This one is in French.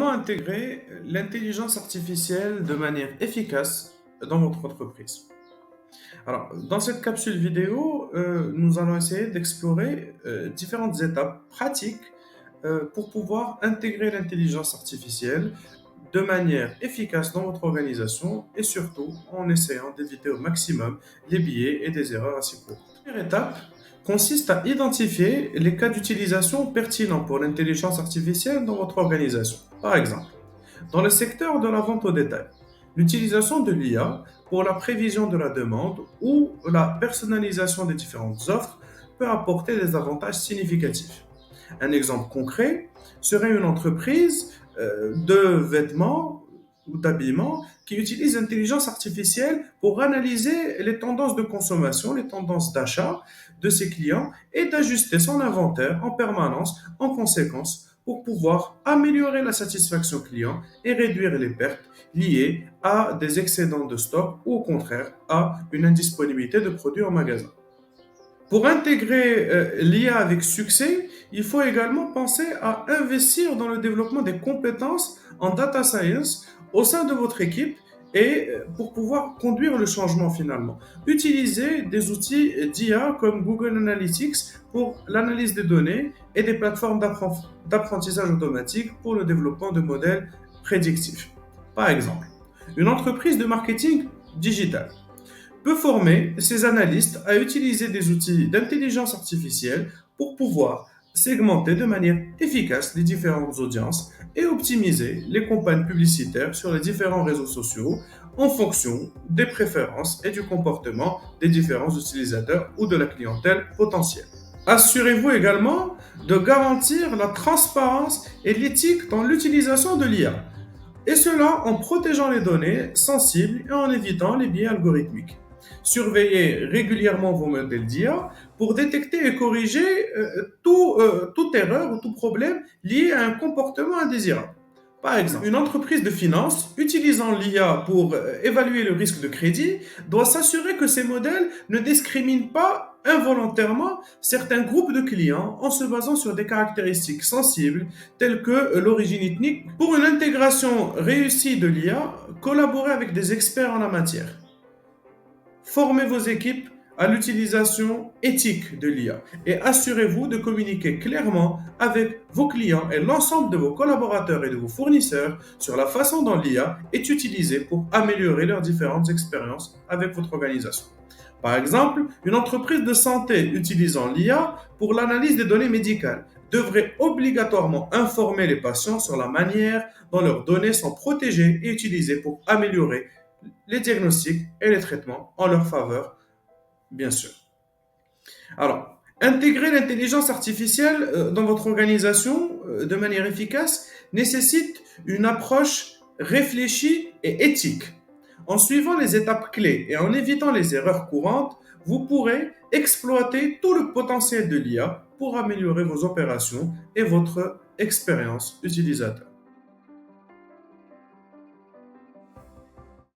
Comment intégrer l'intelligence artificielle de manière efficace dans votre entreprise? Alors, dans cette capsule vidéo, nous allons essayer d'explorer différentes étapes pratiques pour pouvoir intégrer l'intelligence artificielle de manière efficace dans votre organisation et surtout en essayant d'éviter au maximum les biais et des erreurs assez courantes. La première étape consiste à identifier les cas d'utilisation pertinents pour l'intelligence artificielle dans votre organisation. Par exemple, dans le secteur de la vente au détail, l'utilisation de l'IA pour la prévision de la demande ou la personnalisation des différentes offres peut apporter des avantages significatifs. Un exemple concret serait une entreprise de vêtements ou d'habillement qui utilise l'intelligence artificielle pour analyser les tendances de consommation, les tendances d'achat de ses clients et d'ajuster son inventaire en permanence en conséquence pour pouvoir améliorer la satisfaction client et réduire les pertes liées à des excédents de stock ou au contraire à une indisponibilité de produits en magasin. Pour intégrer l'IA avec succès, il faut également penser à investir dans le développement des compétences en data science au sein de votre équipe et pour pouvoir conduire le changement finalement. Utilisez des outils d'IA comme Google Analytics pour l'analyse des données et des plateformes d'apprentissage automatique pour le développement de modèles prédictifs. Par exemple, une entreprise de marketing digital peut former ses analystes à utiliser des outils d'intelligence artificielle pour pouvoir segmenter de manière efficace les différentes audiences et optimiser les campagnes publicitaires sur les différents réseaux sociaux en fonction des préférences et du comportement des différents utilisateurs ou de la clientèle potentielle. Assurez-vous également de garantir la transparence et l'éthique dans l'utilisation de l'IA, et cela en protégeant les données sensibles et en évitant les biais algorithmiques. Surveillez régulièrement vos modèles d'IA pour détecter et corriger toute erreur ou tout problème lié à un comportement indésirable. Par exemple, une entreprise de finance utilisant l'IA pour évaluer le risque de crédit doit s'assurer que ses modèles ne discriminent pas involontairement certains groupes de clients en se basant sur des caractéristiques sensibles telles que l'origine ethnique. Pour une intégration réussie de l'IA, collaborez avec des experts en la matière. Formez vos équipes à l'utilisation éthique de l'IA et assurez-vous de communiquer clairement avec vos clients et l'ensemble de vos collaborateurs et de vos fournisseurs sur la façon dont l'IA est utilisée pour améliorer leurs différentes expériences avec votre organisation. Par exemple, une entreprise de santé utilisant l'IA pour l'analyse des données médicales devrait obligatoirement informer les patients sur la manière dont leurs données sont protégées et utilisées pour améliorer les diagnostics et les traitements en leur faveur, bien sûr. Alors, intégrer l'intelligence artificielle dans votre organisation de manière efficace nécessite une approche réfléchie et éthique. En suivant les étapes clés et en évitant les erreurs courantes, vous pourrez exploiter tout le potentiel de l'IA pour améliorer vos opérations et votre expérience utilisateur.